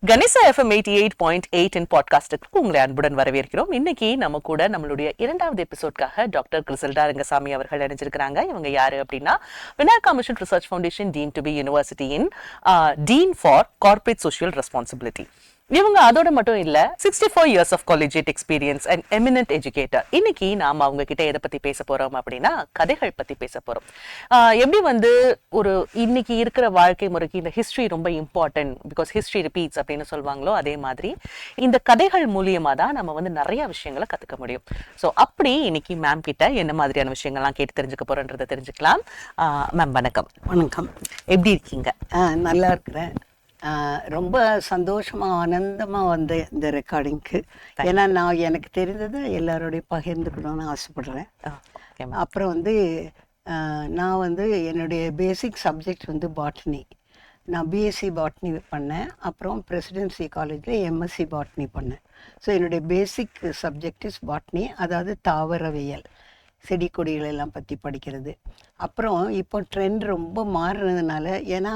Ganesha FM 88.8 இன் பாட்காஸ்டுக்கு உங்களை அன்புடன் வரவேற்கிறோம். இன்னைக்கு நம்ம கூட நம்மளுடைய இரண்டாவது எபிசோட்காக டாக்டர் கிரிசல்டா ரங்கசாமி அவர்கள் இணைஞ்சிருக்கிறாங்க. இவங்க யாரு அப்படின்னா, Vinayaka mission research foundation deemed to be யூனிவர்சிட்டியின் dean for corporate social responsibility. இவங்க அதோட மட்டும் இல்ல, 64 years of collegiate experience and eminent educator. இன்னைக்கு நாம அவங்க கிட்ட எதை பத்தி பேச போறோம் அப்படின்னா, கதைகள் பத்தி பேச போறோம். எப்படி வந்து ஒரு இன்னைக்கு இருக்கிற வாழ்க்கை முறைக்கு இந்த ஹிஸ்டரி ரொம்ப இம்பார்ட்டன்ட், பிகாஸ் ஹிஸ்டரி ரிப்பீட்ஸ் அப்படின்னு சொல்லுவாங்களோ, அதே மாதிரி இந்த கதைகள் மூலியமா தான் நம்ம வந்து நிறைய விஷயங்களை கத்துக்க முடியும். ஸோ அப்படி இன்னைக்கு மேம் கிட்ட என்ன மாதிரியான விஷயங்கள்லாம் கேட்டு தெரிஞ்சுக்க போறோன்றதை தெரிஞ்சுக்கலாம். மேம் வணக்கம். வணக்கம். எப்படி இருக்கீங்க? நல்லா இருக்கிறேன். ரொம்ப சந்தோஷமாக ஆனந்தமாக வந்து இந்த ரெக்கார்டிங்க்கு, ஏன்னா நான் எனக்கு தெரிந்ததை எல்லாரோடைய பகிர்ந்துக்கணும்னு ஆசைப்படுறேன். அப்புறம் வந்து நான் வந்து என்னுடைய பேசிக் சப்ஜெக்ட் வந்து பாட்னி. நான் பிஎஸ்சி பாட்னி பண்ணேன். அப்புறம் பிரசிடென்சி காலேஜில் எம்எஸ்சி பாட்னி பண்ணேன். ஸோ என்னுடைய பேசிக் சப்ஜெக்ட் இஸ் பாட்னி, அதாவது தாவரவியல், செடி கொடிகள் எல்லாம் பற்றி படிக்கிறது. அப்புறம் இப்போ ட்ரெண்ட் ரொம்ப மாறுறதுனால, ஏன்னா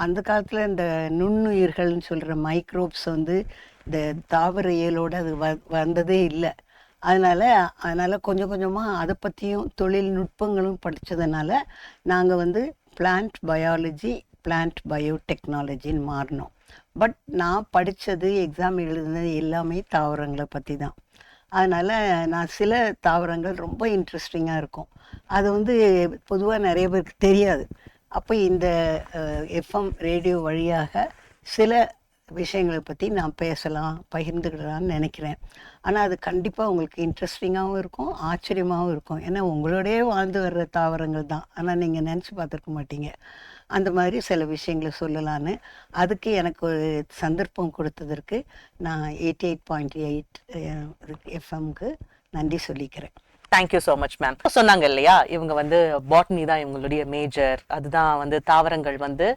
அந்த காலத்தில் இந்த நுண்ணுயிர்கள்னு சொல்கிற மைக்ரோப்ஸ் வந்து இந்த தாவர இயலோடு அது வந்ததே இல்லை. அதனால் கொஞ்சம் கொஞ்சமாக அதை பற்றியும் தொழில்நுட்பங்களும் படித்ததுனால நாங்கள் வந்து பிளான்ட் பயாலஜி, பிளான்ட் பயோடெக்னாலஜின்னு மாறினோம். பட் நான் படித்தது, எக்ஸாம் எழுதுனது எல்லாமே தாவரங்களை பற்றி தான். அதனால் நான் சில தாவரங்கள் ரொம்ப இன்ட்ரெஸ்டிங்காக இருக்கும். அது வந்து பொதுவாக நிறைய பேருக்கு தெரியாது. அப்போ இந்த எஃப்எம் ரேடியோ வழியாக சில விஷயங்களை பற்றி நான் பேசலாம், பகிர்ந்துக்கிடலான்னு நினைக்கிறேன். ஆனால் அது கண்டிப்பாக உங்களுக்கு இன்ட்ரெஸ்டிங்காகவும் இருக்கும், ஆச்சரியமாகவும் இருக்கும். ஏன்னா உங்களோடயே வாழ்ந்து வர்ற தாவரங்கள் தான், ஆனால் நீங்கள் நினச்சி பார்த்துருக்க மாட்டீங்க. அந்த மாதிரி சில விஷயங்களை சொல்லலான்னு, அதுக்கு எனக்கு ஒரு சந்தர்ப்பம் கொடுத்ததற்கு நான் 88.8 எஃப்எம்க்கு நன்றி சொல்லிக்கிறேன். Thank you so much ma'am. சொன்னாங்க இல்லையா, இவங்க வந்து பாட்னி தான் இவங்களுடைய மேஜர். அதுதான் வந்து தாவரங்கள் வந்து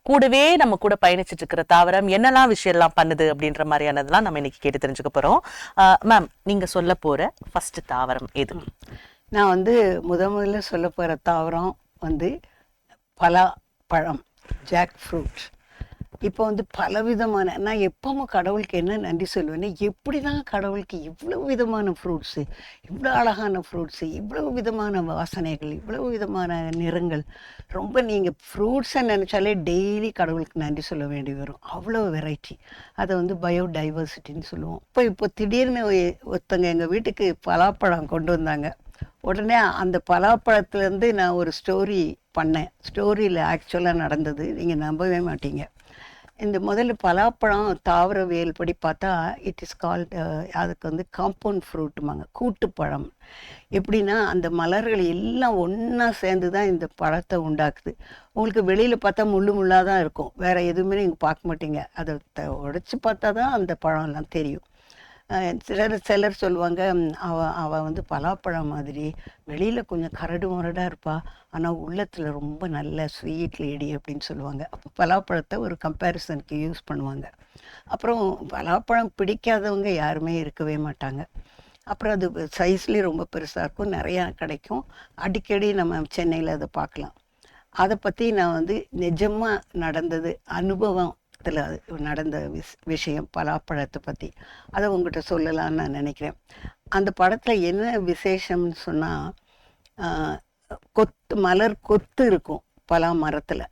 கூடவே நம்ம கூட பயணிச்சுட்டு இருக்கிற தாவரம் என்னெல்லாம் விஷயம்லாம் பண்ணுது அப்படின்ற மாதிரியானதெல்லாம் நம்ம இன்னைக்கு கேட்டு தெரிஞ்சுக்க போறோம். மேம், நீங்க சொல்ல போற ஃபர்ஸ்ட் தாவரம் எது? நான் வந்து முதல்ல சொல்ல போகிற தாவரம் வந்து பலா பழம், ஜாக் ஃப்ரூட். இப்போ வந்து பலவிதமான, நான் எப்பவும் கடவுளுக்கு என்ன நன்றி சொல்லுவேன்னா, எப்படி தான் கடவுளுக்கு இவ்வளோ விதமான ஃப்ரூட்ஸு, இவ்வளோ அழகான ஃப்ரூட்ஸு, இவ்வளோ விதமான வாசனைகள், இவ்வளோ விதமான நிறங்கள். ரொம்ப நீங்கள் ஃப்ரூட்ஸை நினச்சாலே டெய்லி கடவுளுக்கு நன்றி சொல்ல வேண்டி வரும், அவ்வளோ வெரைட்டி. அதை வந்து பயோடைவர்சிட்டின்னு சொல்லுவோம். இப்போ திடீர்னு ஒருத்தங்க எங்கள் வீட்டுக்கு பலாப்பழம் கொண்டு வந்தாங்க. உடனே அந்த பலாப்பழத்துலேருந்து நான் ஒரு ஸ்டோரி பண்ணேன். ஸ்டோரியில் ஆக்சுவலாக நடந்தது, நீங்கள் நம்பவே மாட்டீங்க. இந்த முதல்ல பலாப்பழம் தாவரவியல் படி பார்த்தா இட் இஸ் கால்ட், அதுக்கு வந்து காம்பவுண்ட் ஃப்ரூட்டுமாங்க, கூட்டுப்பழம். எப்படின்னா அந்த மலர்கள் எல்லாம் ஒன்றா சேர்ந்து தான் இந்த பழத்தை உண்டாக்குது. உங்களுக்கு வெளியில் பார்த்தா முள்ளாக தான் இருக்கும், வேறு எதுவுமே நீங்கள் பார்க்க மாட்டீங்க. அதை உடைச்சி பார்த்தா தான் அந்த பழம்லாம் தெரியும். சிலர் சொல்லுவாங்க, அவள் வந்து பலாப்பழம் மாதிரி வெளியில் கொஞ்சம் கரடு முரடாக இருப்பா, ஆனால் உள்ளத்தில் ரொம்ப நல்ல ஸ்வீட் லேடி அப்படின்னு சொல்லுவாங்க. அப்போ பலாப்பழத்தை ஒரு கம்பேரிசனுக்கு யூஸ் பண்ணுவாங்க. அப்புறம் பலாப்பழம் பிடிக்காதவங்க யாருமே இருக்கவே மாட்டாங்க. அப்புறம் அது சைஸ்லேயும் ரொம்ப பெருசாக இருக்கும், நிறையா கிடைக்கும். அடிக்கடி நம்ம சென்னையில் அதை பார்க்கலாம். அதை பற்றி நான் வந்து நிஜமாக நடந்தது, அனுபவம் நடந்த விஷயம் பலாப்பழத்தை பற்றி, அதை உங்கள்கிட்ட சொல்லலான்னு நான் நினைக்கிறேன். அந்த படத்தில் என்ன விசேஷம்னு சொன்னால், மலர் கொத்து இருக்கும் பலா மரத்தில்.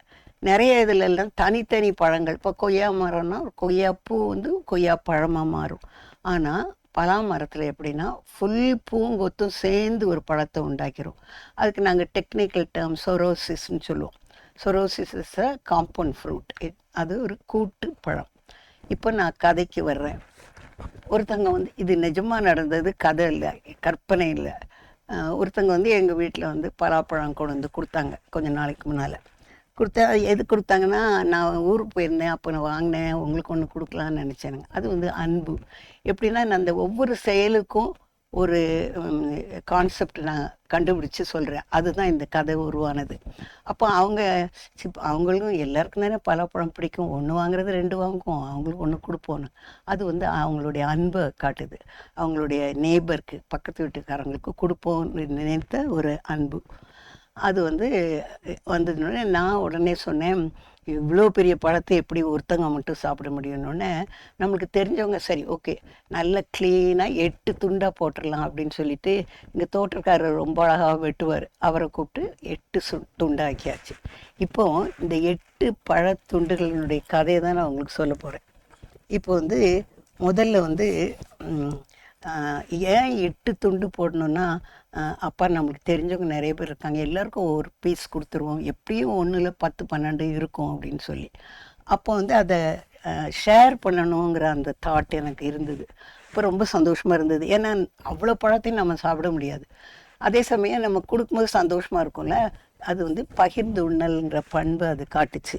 நிறைய இதிலெல்லாம் தனித்தனி பழங்கள். இப்போ கொய்யா மரம்னா கொய்யா பூ வந்து கொய்யா பழமாக மாறும். ஆனால் பலா மரத்தில் எப்படின்னா ஃபுல் பூங்கொத்தும் சேர்ந்து ஒரு பழத்தை உண்டாக்கிரும். அதுக்கு நாங்கள் டெக்னிக்கல் டேர்ம் சொரோசிஸ்ன்னு சொல்லுவோம். சொரோசிஸ் இஸ் அ காம்பவுண்ட் ஃப்ரூட். அது ஒரு கூட்டு பழம். இப்போ நான் கதைக்கு வர்றேன். ஒருத்தங்க வந்து, இது நிஜமாக நடந்தது, கதை இல்லை, கற்பனை இல்லை. ஒருத்தங்க வந்து எங்கள் வீட்டில் வந்து பலாப்பழம் கொண்டு வந்து கொடுத்தாங்க கொஞ்சம் நாளைக்கு முன்னால். எது கொடுத்தாங்கன்னா, நான் ஊருக்கு போயிருந்தேன், அப்போ நான் வாங்கினேன், உங்களுக்கு ஒன்று கொடுக்கலான்னு நினச்சேனுங்க. அது வந்து அன்பு. எப்படின்னா, நான் அந்த ஒவ்வொரு செயலுக்கும் ஒரு கான்செப்ட் நான் கண்டுபிடிச்சி சொல்கிறேன். அதுதான் இந்த கதை உருவானது. அப்போ அவங்களுக்கும் எல்லாருக்கும் தானே பலாப்பழம் பிடிக்கும், ஒன்று வாங்குறது 2 வாங்குவோம், அவங்களுக்கு ஒன்று கொடுப்போன்னு. அது வந்து அவங்களுடைய அன்பை காட்டுது. அவங்களுடைய நேபருக்கு, பக்கத்து வீட்டுக்காரங்களுக்கு கொடுப்போம்னு நினைத்த ஒரு அன்பு. அது வந்து வந்ததுன்னொடனே நான் உடனே சொன்னேன், இவ்வளோ பெரிய பழத்தை எப்படி ஒருத்தங்க மட்டும் சாப்பிட முடியும்னோடனே நம்மளுக்கு தெரிஞ்சவங்க சரி ஓகே நல்ல க்ளீனாக 8 துண்டாக போட்டுடலாம் அப்படின்னு சொல்லிட்டு எங்கள் தோட்டக்காரர் ரொம்ப அழகாக வெட்டுவார், அவரை கூப்பிட்டு 8 துண்டாக்கியாச்சு. இப்போ இந்த 8 பழத்துண்டுகளினுடைய கதையை தான் நான் உங்களுக்கு சொல்ல போகிறேன். இப்போ வந்து முதல்ல வந்து ஏன் 8 துண்டு போடணுன்னா, அப்பா நம்மளுக்கு தெரிஞ்சவங்க நிறைய பேர் இருக்காங்க, எல்லாருக்கும் ஒரு பீஸ் கொடுத்துருவோம், எப்படியும் 1 10 12 இருக்கும் அப்படின்னு சொல்லி. அப்போ வந்து அதை ஷேர் பண்ணணுங்கிற அந்த தாட் எனக்கு இருந்தது. இப்போ ரொம்ப சந்தோஷமாக இருந்தது. ஏன்னா அவ்வளோ பழத்தையும் நம்ம சாப்பிட முடியாது. அதே சமயம் நம்ம கொடுக்கும்போது சந்தோஷமாக இருக்கும்ல, அது வந்து பகிர்ந்து உண்ணல்ங்கிற பண்பு அது காட்டுச்சு.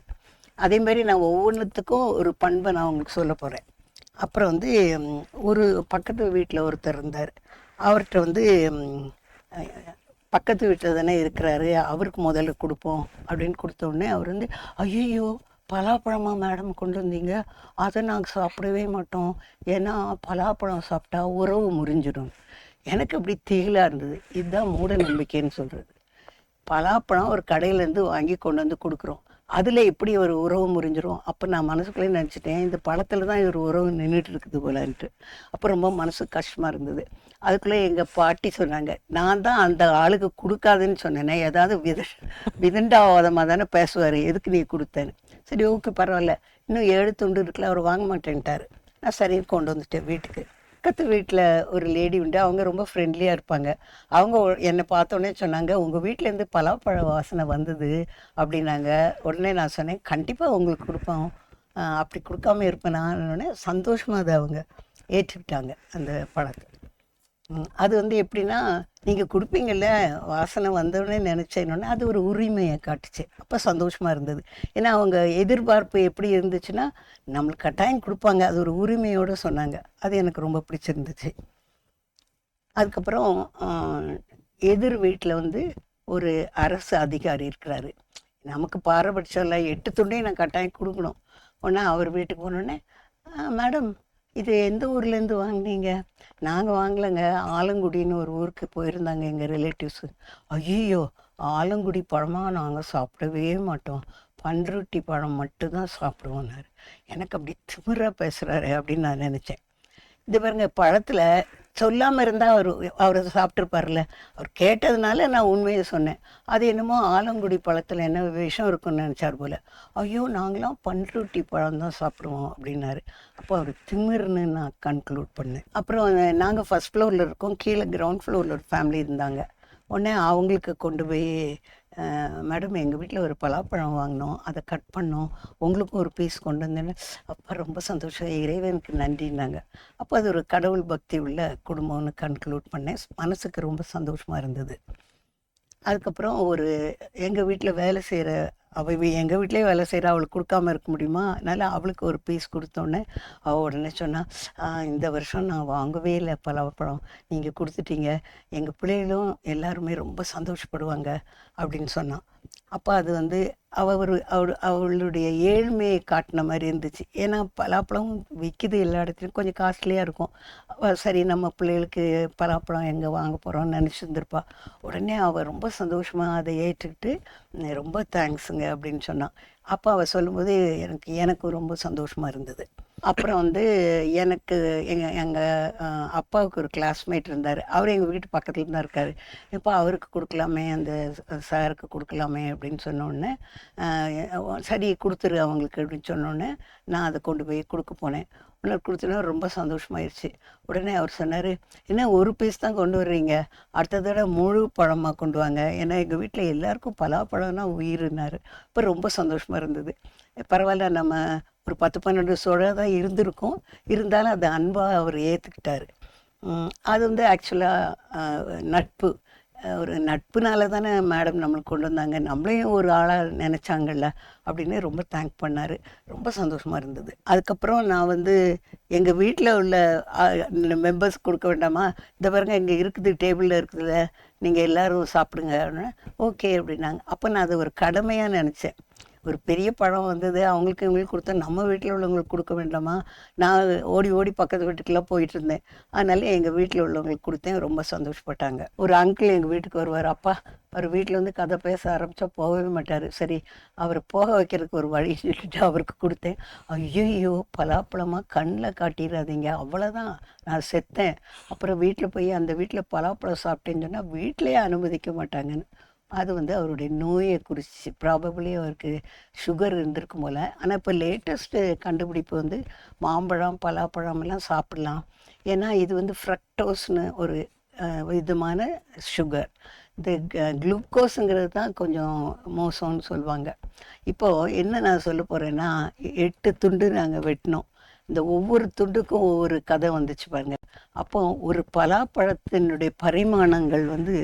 அதேமாரி நான் ஒவ்வொன்றுத்துக்கும் ஒரு பண்பை நான் உங்களுக்கு சொல்ல போகிறேன். அப்புறம் வந்து ஒரு பக்கத்து வீட்டில் ஒருத்தர் இருந்தார். அவர்கிட்ட வந்து பக்கத்து வீட்டில் தானே இருக்கிறாரு, அவருக்கு முதல்ல கொடுப்போம் அப்படின்னு கொடுத்தோடனே அவர் வந்து, ஐயோ பலாப்பழமா மேடம் கொண்டு வந்தீங்க, அதை நாங்கள் சாப்பிடவே மாட்டோம், ஏன்னா பலாப்பழம் சாப்பிட்டா உறவு முறிஞ்சிடும். எனக்கு அப்படி திகிலாக இருந்தது. இதுதான் மூட நம்பிக்கைன்னு சொல்கிறது. பலாப்பழம் ஒரு கடையிலேருந்து வாங்கி கொண்டு வந்து கொடுக்குறோம், அதில் எப்படி ஒரு உறவு முறிஞ்சிரும்? அப்போ நான் மனசுக்குள்ளே நினச்சிட்டேன், இந்த பழத்தில் தான் ஒரு உறவு நின்றுட்டு இருக்குது போலன்ட்டு. அப்போ ரொம்ப மனசு கஷ்டமாக இருந்தது. அதுக்குள்ளே எங்கள் பாட்டி சொன்னாங்க, நான் தான் அந்த ஆளுக்கு கொடுக்காதுன்னு சொன்னேனே, ஏதாவது விதண்டாவாதமாக தானே பேசுவார், எதுக்கு நீ கொடுத்தேன்னு. சரி ஓகே பரவாயில்ல, இன்னும் 7 துண்டு இருக்குல்ல, அவர் வாங்க மாட்டேன்ட்டார். நான் சரி கொண்டு வந்துட்டேன் வீட்டுக்கு. பக்கத்து வீட்டில் ஒரு லேடி உண்டு, அவங்க ரொம்ப ஃப்ரெண்ட்லியாக இருப்பாங்க. அவங்க என்னை பார்த்தோன்னே சொன்னாங்க, உங்கள் வீட்டிலேருந்து பலாப்பழ வாசனை வந்தது அப்படின்னாங்க. உடனே நான் சொன்னேன், கண்டிப்பாக உங்களுக்கு கொடுப்போம், அப்படி கொடுக்காம இருப்பேனான்னு. சந்தோஷமாக அதை அவங்க ஏற்றுக்கிட்டாங்க அந்த பழத்தை. அது வந்து எப்படின்னா, நீங்கள் கொடுப்பீங்கள்ல, வாசனை வந்தோடனே நினச்சேன்னொன்னே அது ஒரு உரிமையை காட்டுச்சு. அப்போ சந்தோஷமாக இருந்தது. ஏன்னா அவங்க எதிர்பார்ப்பு எப்படி இருந்துச்சுன்னா, நம்மளுக்கு கட்டாயம் கொடுப்பாங்க, அது ஒரு உரிமையோடு சொன்னாங்க. அது எனக்கு ரொம்ப பிடிச்சிருந்துச்சு. அதுக்கப்புறம் எதிர் வீட்டில் வந்து ஒரு அரசு அதிகாரி இருக்கிறாரு. நமக்கு பாரபட்சம் இல்லை, 8 துண்டையும் நான் கட்டாயம் கொடுக்கணும். உடனே அவர் வீட்டுக்கு போனோடனே, மேடம் இது எந்த ஊர்லேருந்து வாங்கினீங்க? நாங்கள் வாங்கலைங்க, ஆலங்குடின்னு ஒரு ஊருக்கு போயிருந்தாங்க எங்கள் ரிலேட்டிவ்ஸு. ஐயோ ஆலங்குடி பழமாக நாங்கள் சாப்பிடவே மாட்டோம், பன்ருட்டி பழம் மட்டும்தான் சாப்பிடுவோன்னாரு. எனக்கு அப்படி திமிராக பேசுகிறாரு அப்படின்னு நான் நினச்சேன். இது பாருங்க, பழத்தில் சொல்லாமல் இருந்தால் அவர் சாப்பிட்ருப்பார்ல, அவர் கேட்டதுனால நான் உண்மையை சொன்னேன். அது என்னமோ ஆலங்குடி பழத்தில் என்ன விஷம் இருக்குன்னு நினச்சார் போல். ஐயோ நாங்களாம் பன்ருட்டி பழம் தான் சாப்பிடுவோம் அப்படின்னாரு. அப்போ அவர் திமிர்னு நான் கன்க்ளூட் பண்ணேன். அப்புறம் நாங்கள் ஃபஸ்ட் ஃப்ளோரில் இருக்கோம், கீழே கிரவுண்ட் ஃப்ளோரில் ஒரு ஃபேமிலி இருந்தாங்க. உடனே அவங்களுக்கு கொண்டு போய், மேடம் எங்கள் வீட்டில் ஒரு பலாப்பழம் வாங்கினோம், அதை கட் பண்ணோம், உங்களுக்கும் ஒரு பீஸ் கொண்டு வந்தேன்னு. அப்போ ரொம்ப சந்தோஷம், இறைவனுக்கு நன்றின்னாங்க. அப்போ அது ஒரு கடவுள் பக்தி உள்ள குடும்பம்னு கன்க்ளூட் பண்ணேன். மனசுக்கு ரொம்ப சந்தோஷமாக இருந்தது. அதுக்கப்புறம் எங்கள் வீட்டில் வேலை செய்கிற எங்கள் வீட்டிலே வேலை செய்கிற அவளுக்கு கொடுக்காம இருக்க முடியுமா, அதனால் அவளுக்கு ஒரு பீஸ் கொடுத்தோன்னே அவள் உடனே சொன்னாள், இந்த வருஷம் நான் வாங்கவே இல்லை பலாப்பழம், நீங்கள் கொடுத்துட்டீங்க, எங்கள் பிள்ளைகளும் எல்லாருமே ரொம்ப சந்தோஷப்படுவாங்க அப்படின்னு சொன்னான். அப்போ அது வந்து அவளுடைய ஏழ்மையை காட்டின மாதிரி இருந்துச்சு. ஏன்னா பலாப்பழம் விற்கிது எல்லா இடத்துலையும், கொஞ்சம் காஸ்ட்லியாக இருக்கும். சரி நம்ம பிள்ளைகளுக்கு பலாப்பழம் எங்கே வாங்க போகிறோம்னு நினச்சிருந்துருப்பா. உடனே அவள் ரொம்ப சந்தோஷமாக அதை ஏற்றுக்கிட்டு, ரொம்ப தேங்க்ஸுங்க அப்படின்னு சொன்னான். அப்போ அவள் சொல்லும்போது எனக்கு ரொம்ப சந்தோஷமாக இருந்தது. அப்புறம் வந்து எனக்கு எங்கள் அப்பாவுக்கு ஒரு கிளாஸ்மேட் இருந்தார், அவர் எங்கள் வீட்டு பக்கத்தில் தான் இருக்கார். இப்போ அவருக்கு கொடுக்கலாமே, அந்த சாருக்கு கொடுக்கலாமே அப்படின்னு சொன்னோடனே, சரி கொடுத்துரு அவங்களுக்கு அப்படின்னு சொன்னோடனே நான் அதை கொண்டு போய் கொடுக்க போனேன். உனக்கு கொடுத்தோன்னா ரொம்ப சந்தோஷமாயிருச்சு. உடனே அவர் சொன்னார், என்ன ஒரு பீஸ் தான் கொண்டு வர்றீங்க, அடுத்த தடவை முழு பழமாக கொண்டு வாங்க, ஏன்னா எங்கள் வீட்டில் எல்லாருக்கும் பலாப்பழம்னா உயிருன்னாரு. இப்போ ரொம்ப சந்தோஷமாக இருந்தது. பரவாயில்ல, நம்ம ஒரு 10 12 சோழ தான் இருந்திருக்கும், இருந்தாலும் அதை அன்பாக அவர் ஏற்றுக்கிட்டார். அது வந்து ஆக்சுவலாக நட்பு, ஒரு நட்புனால தானே மேடம் நம்மளுக்கு கொண்டு வந்தாங்க, நம்மளையும் ஒரு ஆளாக நினச்சாங்கல்ல அப்படின்னு ரொம்ப தேங்க் பண்ணார். ரொம்ப சந்தோஷமாக இருந்தது. அதுக்கப்புறம் நான் வந்து எங்கள் வீட்டில் உள்ள மெம்பர்ஸ் கொடுக்க வேண்டாமா, இந்த பாருங்க இங்கே இருக்குது, டேபிளில் இருக்குதுல்ல, நீங்கள் எல்லோரும் சாப்பிடுங்க அப்படின்னா ஓகே அப்படின்னாங்க. அப்போ நான் அதை ஒரு கடமையாக நினச்சேன். ஒரு பெரிய பழம் வந்தது, அவங்களுக்கு இவங்களுக்கு கொடுத்தா நம்ம வீட்டில் உள்ளவங்களுக்கு கொடுக்க வேண்டாமா? நான் ஓடி ஓடி பக்கத்து வீட்டுக்கெல்லாம் போயிட்டு இருந்தேன். அதனால எங்கள் வீட்டில் உள்ளவங்களுக்கு கொடுத்தேன். ரொம்ப சந்தோஷப்பட்டாங்க. ஒரு அங்கிள் எங்கள் வீட்டுக்கு வருவார். அப்பா அவர் வீட்டில் வந்து கதை பேச ஆரம்பித்தா போகவே மாட்டார். சரி, அவரை போக வைக்கிறதுக்கு ஒரு வழி சொல்லிட்டு அவருக்கு கொடுத்தேன். ஐயோ, பலாப்பழமாக கண்ணில் காட்டிடாதீங்க, அவ்வளோதான், நான் செத்தேன். அப்புறம் வீட்டில் போய் அந்த வீட்டில் பலாப்பழம் சாப்பிட்டேன்னு சொன்னால் வீட்டிலேயே அனுமதிக்க மாட்டாங்கன்னு. அது வந்து அவருடைய நோயை குறிச்சு. ப்ராபபிளி அவருக்கு சுகர் இருந்திருக்கும் போல். ஆனால் இப்போ லேட்டஸ்ட்டு கண்டுபிடிப்பு வந்து மாம்பழம் பலாப்பழம் எல்லாம் சாப்பிடலாம். ஏன்னா இது வந்து ஃப்ரக்டோஸ்னு ஒரு விதமான சுகர். இந்த குளுக்கோஸுங்கிறது தான் கொஞ்சம் மோசம்னு சொல்லுவாங்க. இப்போது என்ன நான் சொல்ல போகிறேன்னா, 8 துண்டு நாங்கள் வெட்டினோம். இந்த ஒவ்வொரு துண்டுக்கும் ஒவ்வொரு கதை வந்துச்சு பாருங்க. அப்போ ஒரு பலாப்பழத்தினுடைய பரிமாணங்கள் வந்து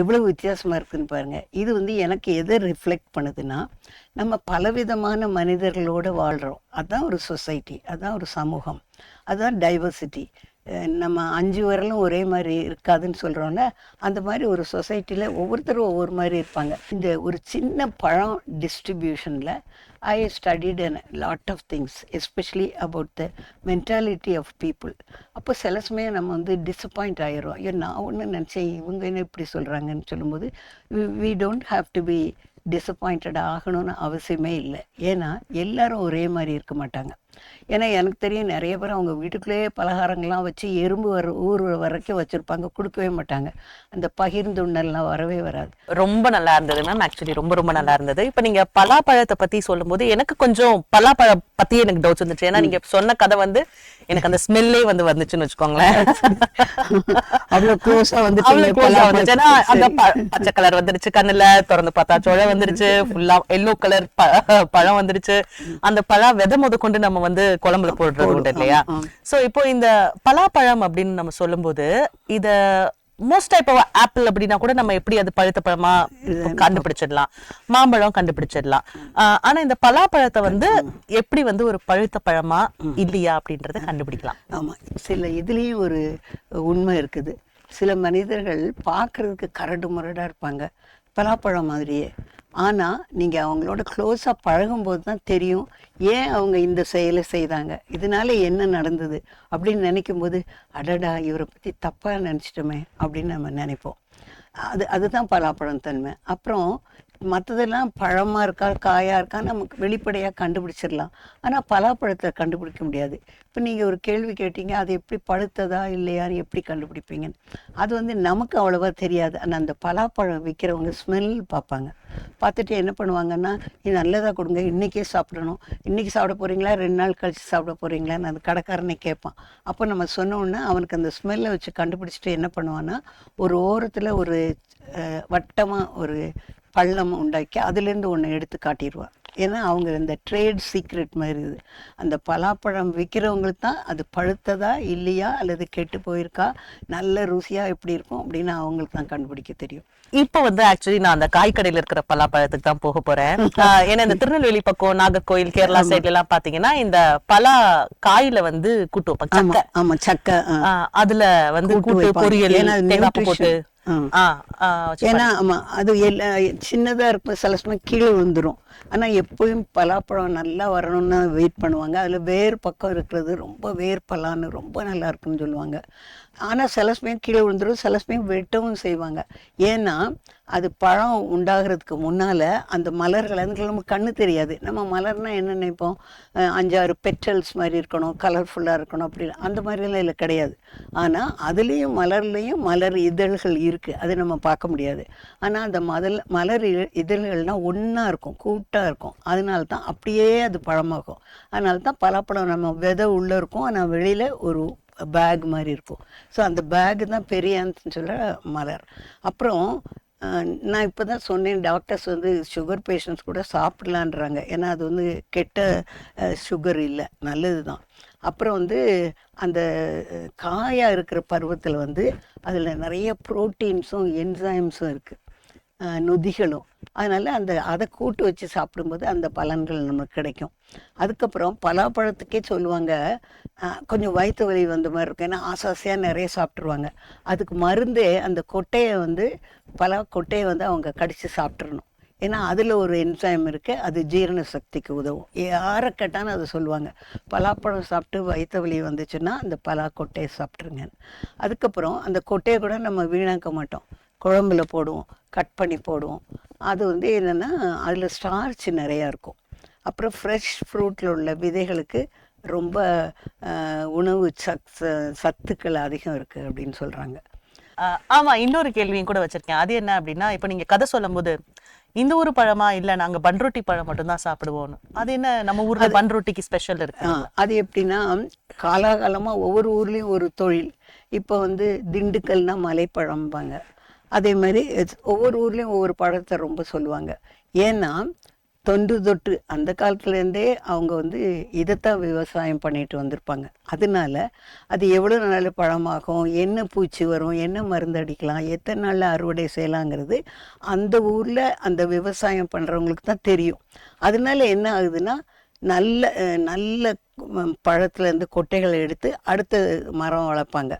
எவ்வளோ வித்தியாசமாக இருக்குதுன்னு பாருங்கள். இது வந்து எனக்கு எதை ரிஃப்ளெக்ட் பண்ணுதுன்னா, நம்ம பலவிதமான மனிதர்களோடு வாழ்கிறோம். அதுதான் ஒரு சொசைட்டி, அதுதான் ஒரு சமூகம், அதுதான் டைவர்சிட்டி. நம்ம 5 விரலும் ஒரே மாதிரி இருக்காதுன்னு சொல்கிறோம்ல, அந்த மாதிரி ஒரு சொசைட்டியில் ஒவ்வொருத்தரும் ஒவ்வொரு மாதிரி இருப்பாங்க. இந்த ஒரு சின்ன பழம் டிஸ்ட்ரிபியூஷனில் I studied a lot of things, especially about the mentality of people. அப்போ சில சமயம் நம்ம வந்து டிசப்பாயிண்ட் ஆகிடுறோம். ஐயோ, நான் ஒன்று நினச்சேன், இவங்க என்ன இப்படி சொல்கிறாங்கன்னு சொல்லும்போது we don't have to be disappointed ஆகணும்னு அவசியமே இல்லை. ஏன்னா எல்லாரும் ஒரே மாதிரி இருக்க மாட்டாங்க. ஏன்னா எனக்கு தெரியும் நிறைய பேர் அவங்க வீட்டுக்குள்ளேயே பலகாரங்கள்லாம் வச்சு எறும்பு ஊர் வரைக்கும் வச்சுருப்பாங்க, கொடுக்கவே மாட்டாங்க. அந்த பகிர்ந்துண்ணல்லாம் வரவே வராது. ரொம்ப நல்லா இருந்தது மேம். ஆக்சுவலி ரொம்ப ரொம்ப நல்லா இருந்தது. இப்போ நீங்க பலாப்பழத்தை பத்தி சொல்லும்போது எனக்கு கொஞ்சம் பலாப்பழம் பத்தி எனக்கு டவுட்ஸ் வந்துச்சு. ஏன்னா நீங்க சொன்ன கதை வந்து எனக்கு அந்த ஸ்மெல்லே வந்துச்சுன்னு வச்சுக்கோங்களேன். அவ்வளவு க்ளோஸா வந்துச்சு. ஏன்னா அந்த பச்சை கலர் வந்துருச்சு, கண்ணுல திறந்து பார்த்தா சோழ வந்துருச்சு, ஃபுல்லா எல்லோ கலர் பழம் வந்துருச்சு. அந்த பழம் விதை முத கொண்டு நம்ம வந்து குழம்புல போடுறது உண்டு இல்லையா? சோ இப்போ இந்த பலாப்பழம் அப்படின்னு நம்ம சொல்லும்போது இத மோஸ்ட் டைப் ஆஃப் ஆப்பிள் அப்படின்னா கூட நம்ம எப்படி அது பழுத்த பழமா கண்டுபிடிச்சிடலாம், மாம்பழம் கண்டுபிடிச்சிடலாம். ஆனா இந்த பலாப்பழத்தை வந்து எப்படி வந்து ஒரு பழுத்த பழமா இல்லையா அப்படின்றத கண்டுபிடிக்கலாம்? ஆமா, சில இதுலயும் ஒரு உண்மை இருக்குது. சில மனிதர்கள் பார்க்கறதுக்கு கரடு முரடா இருப்பாங்க, பலாப்பழம் மாதிரியே. ஆனால் நீங்கள் அவங்களோட க்ளோஸாக பழகும்போது தான் தெரியும் ஏன் அவங்க இந்த செயலை செய்தாங்க, இதனால என்ன நடந்தது அப்படின்னு நினைக்கும்போது, அடடா இவரை பற்றி தப்பாக நினச்சிட்டோமே அப்படின்னு நம்ம நினைப்போம். அதுதான் பலாப்பழம் தன்மை. அப்புறம் மற்றதெல்லாம் பழமாக இருக்கா காயாக இருக்கா நமக்கு வெளிப்படையாக கண்டுபிடிச்சிடலாம். ஆனால் பலாப்பழத்தை கண்டுபிடிக்க முடியாது. இப்போ நீங்கள் ஒரு கேள்வி கேட்டீங்க, அது எப்படி பழுத்ததா இல்லையான்னு எப்படி கண்டுபிடிப்பீங்கன்னு. அது வந்து நமக்கு அவ்வளோவா தெரியாது. ஆனால் அந்த பலாப்பழம் விற்கிறவங்க ஸ்மெல் பார்ப்பாங்க. பார்த்துட்டு என்ன பண்ணுவாங்கன்னா, இது நல்லதாக கொடுங்க, இன்றைக்கே சாப்பிடணும், இன்றைக்கி சாப்பிட போகிறீங்களா 2 நாள் கழித்து சாப்பிட போகிறீங்களான்னு அந்த கடைக்காரனை கேட்பான். அப்போ நம்ம சொன்னோன்னா அவனுக்கு அந்த ஸ்மெல்லை வச்சு கண்டுபிடிச்சிட்டு என்ன பண்ணுவான்னா, ஒரு ஓரத்தில் ஒரு வட்டமாக ஒரு பள்ளம் உண்டாக்கி அதுலேருந்து ஒன்று எடுத்து காட்டிடுவான். ஏன்னா அவங்க இந்த ட்ரேட் சீக்ரெட் மாதிரி இது. அந்த பலாப்பழம் விற்கிறவங்களுக்கு தான் அது பழுத்ததா இல்லையா அல்லது கெட்டு போயிருக்கா, நல்ல ருசியாக எப்படி இருக்கும் அப்படின்னு அவங்களுக்கு தான் கண்டுபிடிக்க தெரியும். இப்போ வந்து ஆக்சுவலி நான் அந்த காய்கடையில இருக்கிற பலாப்பழத்துக்கு தான் போக போறேன். ஏன்னா இந்த திருநெல்வேலி பக்கம் நாகர்கோயில் கேரளா சைட்ல எல்லாம் பாத்தீங்கன்னா இந்த பலா காயில வந்து கூட்டு வைப்பாங்க. ஆமா, சக்கை, அதுல வந்து கூட்டு பொரியல் தேங்காய் போட்டு. ஏன்னா ஆமா, அது சின்னதா இருக்கும், சில சமயம் கீழே விழுந்துரும். ஆனா எப்பவும் பலாப்பழம் நல்லா வரணும்னு வெயிட் பண்ணுவாங்க. அதுல வேர் பக்கம் இருக்கிறது ரொம்ப வேர் பலான்னு ரொம்ப நல்லா இருக்குன்னு சொல்லுவாங்க. ஆனால் சில சமயம் கீழே விழுந்துடும், சில சமயம் வெட்டவும் செய்வாங்க. ஏன்னா அது பழம் உண்டாகிறதுக்கு முன்னால் அந்த மலர்கள் அதுக்கு நமக்கு கண்ணு தெரியாது. நம்ம மலர்னால் என்ன நினைப்போம், 5-6 பெட்டல்ஸ் மாதிரி இருக்கணும், கலர்ஃபுல்லாக இருக்கணும், அப்படி அந்த மாதிரிலாம் இல்லை, கிடையாது. ஆனால் அதுலேயும் மலர்லேயும் மலர் இதழ்கள் இருக்குது, அது நம்ம பார்க்க முடியாது. ஆனால் அந்த மலர் இதழ்கள்னால் ஒன்றா இருக்கும், கூட்டாக இருக்கும். அதனால தான் அப்படியே அது பழமாகும். அதனால தான் பலாப்பழம் நம்ம விதை உள்ளே இருக்கும், ஆனால் வெளியில் ஒரு பேக் மாதிரி இருக்கும். ஸோ அந்த பேக் தான் பெரியான்னு சொல்கிற மலர். அப்புறம் நான் இப்போ தான் சொன்னேன், டாக்டர்ஸ் வந்து சுகர் பேஷண்ட்ஸ் கூட சாப்பிட்லான்றாங்க. ஏன்னா அது வந்து கெட்ட சுகர் இல்லை, நல்லது தான். அப்புறம் வந்து அந்த காயாக இருக்கிற பருவத்தில் வந்து அதில் நிறைய ப்ரோட்டீன்ஸும் என்சைம்ஸும் இருக்குது, நொதிகளும். அதனால் அதை கூட்டு வச்சு சாப்பிடும்போது அந்த பலன்கள் நமக்கு கிடைக்கும். அதுக்கப்புறம் பலாப்பழத்துக்கே சொல்லுவாங்க, கொஞ்சம் வயிற்று வலி வந்த மாதிரி இருக்கும், ஏன்னா ஆசாசியாக நிறைய சாப்பிட்ருவாங்க. அதுக்கு மருந்தே அந்த கொட்டையை வந்து கொட்டையை வந்து அவங்க கடித்து சாப்பிட்றணும். ஏன்னா அதில் ஒரு என்சைம் இருக்குது, அது ஜீரண சக்திக்கு உதவும். யாரை கேட்டாலும் அதை சொல்லுவாங்க. பலாப்பழம் சாப்பிட்டு வயிற்று வலி வந்துச்சுன்னா அந்த பலா கொட்டையை சாப்பிட்ருங்க. அதுக்கப்புறம் அந்த கொட்டையை கூட நம்ம வீணாக்க மாட்டோம், குழம்புல போடுவோம், கட் பண்ணி போடுவோம். அது வந்து என்னென்னா அதில் ஸ்டார்ச் நிறையா இருக்கும். அப்புறம் ஃப்ரெஷ் ஃப்ரூட்டில் உள்ள விதைகளுக்கு ரொம்ப உணவு சத்துக்கள் அதிகம் இருக்குது அப்படின்னு சொல்கிறாங்க. ஆமா, இன்னொரு கேள்வியும் கூட வச்சிருக்கேன். அது என்ன அப்படின்னா, இப்போ நீங்க கதை சொல்லும் போது இந்த ஊர் பழமா இல்ல நாங்க பன்ருட்டி பழம் மட்டும்தான் சாப்பிடுவோம்னு, அது என்ன நம்ம ஊர்ல பன்ருட்டிக்கு ஸ்பெஷல் இருக்கு? அது எப்படின்னா காலாகாலமாக ஒவ்வொரு ஊர்லேயும் ஒரு தொழில். இப்போ வந்து திண்டுக்கல்னா மலைப்பழம்பாங்க. அதே மாதிரி ஒவ்வொரு ஊர்லேயும் ஒவ்வொரு பழத்தை ரொம்ப சொல்லுவாங்க. ஏன்னா தொன்று தொட்டு அந்த காலத்துலேருந்தே அவங்க வந்து இதைத்தான் விவசாயம் பண்ணிட்டு வந்திருப்பாங்க. அதனால அது எவ்வளோ நாள் பழமாகும், என்ன பூச்சி வரும், என்ன மருந்து அடிக்கலாம், எத்தனை நாளில் அறுவடை செய்யலாங்கிறது அந்த ஊரில் அந்த விவசாயம் பண்ணுறவங்களுக்கு தான் தெரியும். அதனால என்ன ஆகுதுன்னா நல்ல நல்ல பழத்துலேருந்து கொட்டைகளை எடுத்து அடுத்த மரம் வளர்ப்பாங்க.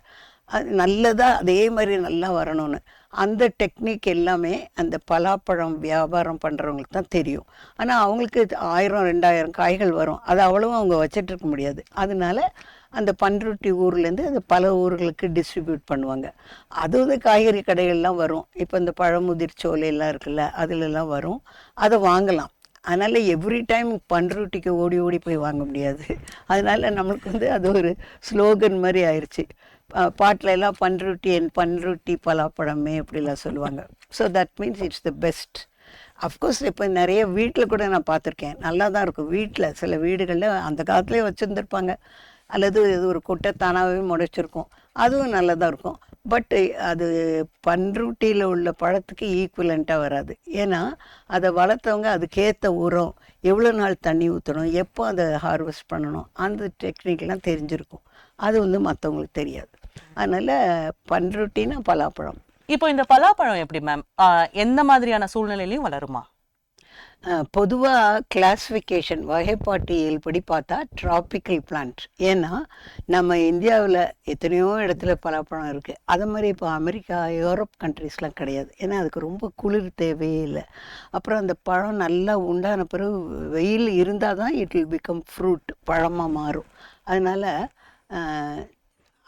அது நல்லதாக அதே மாதிரி நல்லா வரணும்னு. அந்த டெக்னிக் எல்லாமே அந்த பலாப்பழம் வியாபாரம் பண்ணுறவங்களுக்கு தான் தெரியும். ஆனால் அவங்களுக்கு 1000-2000 காய்கள் வரும், அது அவ்வளவும் அவங்க வச்சிட்ருக்க முடியாது. அதனால அந்த பன்ருட்டி ஊர்லேருந்து அது பல ஊர்களுக்கு டிஸ்ட்ரிபியூட் பண்ணுவாங்க. அது வந்து காய்கறி கடைகள்லாம் வரும். இப்போ இந்த பழமுதிர் சோலையெல்லாம் இருக்குல்ல, அதிலெல்லாம் வரும், அதை வாங்கலாம். அதனால் எவ்ரி டைம் பன்ருட்டிக்கு ஓடி ஓடி போய் வாங்க முடியாது. அதனால் நம்மளுக்கு வந்து அது ஒரு ஸ்லோகன் மாதிரி ஆயிடுச்சு. பாட்டில் எல்லாம் பன்ருட்டி பலாப்பழமே அப்படிலாம் சொல்லுவாங்க. So that means it's the best. Of course இப்போ நிறைய வீட்டில் கூட நான் பார்த்துருக்கேன், நல்லா தான் இருக்கும். வீட்டில் சில வீடுகளில் அந்த காலத்துலேயே வச்சுருந்துருப்பாங்க, அல்லது இது ஒரு கொட்டை தானாகவே முளைச்சிருக்கும், அதுவும் நல்லதாக இருக்கும். பட் அது பன்ருட்டியில் உள்ள பழத்துக்கு ஈக்குவலண்ட்டாக வராது. ஏன்னா அதை வளர்த்தவங்க அதுக்கேற்ற உரம், எவ்வளோ நாள் தண்ணி ஊற்றணும், எப்போ அதை ஹார்வெஸ்ட் பண்ணணும், அந்த டெக்னிக்லாம் தெரிஞ்சிருக்கும். அது வந்து மற்றவங்களுக்கு தெரியாது. அதனால் பன்ருட்டினா பலாப்பழம். இப்போ இந்த பலாப்பழம் எப்படி மேம், எந்த மாதிரியான சூழ்நிலையிலையும் வளருமா? பொதுவாக கிளாஸிஃபிகேஷன் வகைப்பாட்டியல் படி பார்த்தா ட்ராபிக்கல் பிளான்ட். ஏன்னா நம்ம இந்தியாவில் எத்தனையோ இடத்துல பலாப்பழம் இருக்குது. அது மாதிரி இப்போ அமெரிக்கா, யூரோப் கண்ட்ரீஸ்லாம் கிடையாது. ஏன்னா அதுக்கு ரொம்ப குளிர் தேவையே இல்லை. அப்புறம் அந்த பழம் நல்லா உண்டான பிறகு வெயில் இருந்தால் தான் இட் வில் பிகம் ஃப்ரூட், பழமாக மாறும். அதனால்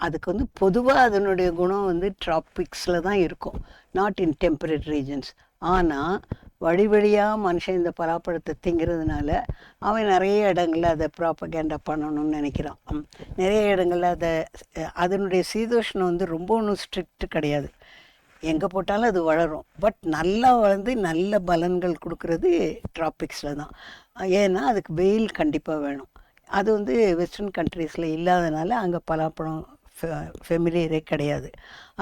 அதுக்கு வந்து பொதுவாக அதனுடைய குணம் வந்து ட்ராபிக்ஸில் தான் இருக்கும், நாட் இன் டெம்பரேட் ரீஜன்ஸ். ஆனால் வழி வழியாக மனுஷன் இந்த பலாப்பழத்தை திங்கிறதுனால அவன் நிறைய இடங்களில் அதை ப்ராப்பகேண்டா பண்ணணும்னு நினைக்கிறான். நிறைய இடங்களில் அதனுடைய சீதோஷ்ணம் வந்து ரொம்ப ஒன்றும் ஸ்ட்ரிக்ட் கிடையாது, எங்கே போட்டாலும் அது வளரும். பட் நல்லா வளர்ந்து நல்ல பலன்கள் கொடுக்கறது ட்ராபிக்ஸில் தான். ஏன்னா அதுக்கு வெயில் கண்டிப்பாக வேணும். அது வந்து வெஸ்டர்ன் கண்ட்ரீஸில் இல்லாதனால அங்கே பலாப்பழம் ஃபெமிலியரே கிடையாது.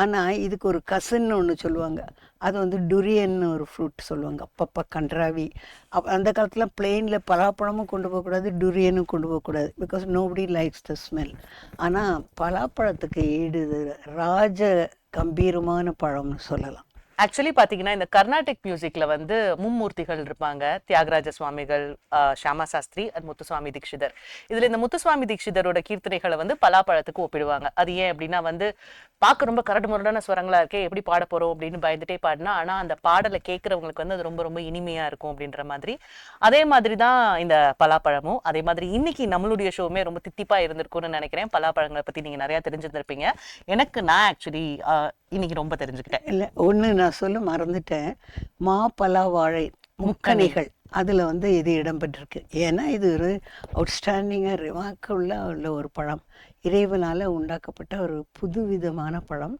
ஆனால் இதுக்கு ஒரு கசின்னு ஒன்று சொல்லுவாங்க, அது வந்து டுரியன்னு ஒரு ஃப்ரூட் சொல்லுவாங்க. அப்பப்போ கன்றாவி. அந்த காலத்தில் பிளெயினில் பலாப்பழமும் கொண்டு போகக்கூடாது, டுரியனும் கொண்டு போகக்கூடாது, because nobody likes the smell. ஆனால் பலாப்பழத்துக்கு ஈடு ராஜ கம்பீரமான பழம்னு சொல்லலாம். ஆக்சுவலி பாத்தீங்கன்னா இந்த கர்நாடிக் மியூசிக்ல வந்து மும்மூர்த்திகள் இருப்பாங்க, தியாகராஜ சுவாமிகள், ஷியாமா சாஸ்திரி, முத்துசுவாமி தீட்சிதர். இதுல இந்த முத்துசுவாமி தீட்சிதரோட கீர்த்தனைகளை வந்து பலாப்பழத்துக்கு ஒப்பிடுவாங்க. அது ஏன் அப்படின்னா வந்து பார்க்க ரொம்ப கரடு முரடான ஸ்வரங்களா இருக்கே, எப்படி பாட போறோம் அப்படின்னு பயந்துட்டே பாடினா, ஆனா அந்த பாடலை கேட்கறவங்களுக்கு வந்து அது ரொம்ப ரொம்ப இனிமையா இருக்கும் அப்படின்ற மாதிரி. அதே மாதிரி தான் இந்த பலாப்பழமும். அதே மாதிரி இன்னைக்கு நம்மளுடைய ஷோவுமே ரொம்ப தித்திப்பா இருந்திருக்கும்னு நினைக்கிறேன். பலாப்பழங்களை பத்தி நீங்க நிறைய தெரிஞ்சிருந்திருப்பீங்க. நான் ஆக்சுவலி இன்னைக்கு ரொம்ப தெரிஞ்சுக்கிட்டேன். இல்லை, ஒன்று நான் சொல்ல மறந்துட்டேன், பலா வாழை முக்கணிகள் அதில் வந்து இது இடம்பெற்றிருக்கு. ஏன்னா இது ஒரு அவுட்ஸ்டாண்டிங்காக ரிமார்க்கபுல்லாக உள்ள ஒரு பழம், இறைவனால் உண்டாக்கப்பட்ட ஒரு புதுவிதமான பழம்.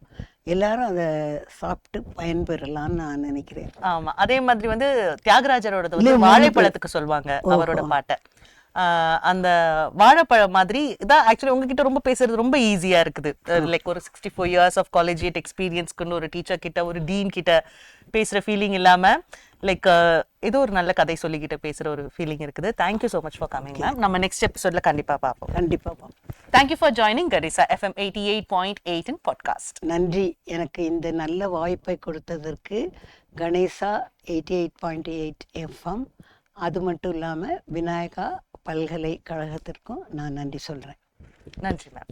எல்லாரும் அதை சாப்பிட்டு பயன்பெறலாம்னு நான் நினைக்கிறேன். ஆமா, அதே மாதிரி வந்து தியாகராஜரோட வாழைப்பழத்துக்கு சொல்லுவாங்க அவரோட பாட்டை. அந்த வாழைப்பழம் மாதிரி இதான். ஆக்சுவலி உங்ககிட்ட ரொம்ப பேசுறது ரொம்ப ஈஸியா இருக்குது. லைக் ஒரு 64 years ஆஃப் காலேஜியேட் எக்ஸ்பீரியன்ஸ்க்குன்னு ஒரு டீச்சர் கிட்ட, ஒரு டீன் கிட்ட பேசுற ஃபீலிங் இல்லாம லைக் ஏதோ ஒரு நல்ல கதை சொல்லிக்கிட்ட பேசுற ஒரு ஃபீலிங் இருக்குது. Thank you so much for coming ma'am. நம்ம நெக்ஸ்ட் எபிசோட்ல கண்டிப்பா பார்ப்போம். கண்டிப்பாக. தேங்க்யூ ஃபார் ஜாயினிங் கரிசா FM 88.8 இன் பாட்காஸ்ட். நன்றி, எனக்கு இந்த நல்ல வாய்ப்பை கொடுத்ததற்கு கணேசா 88.8 FM, அது மட்டும் இல்லாமல் விநாயகா பல்கலைக்கழகத்திற்கும் நான் நன்றி சொல்கிறேன். நன்றி மேம்.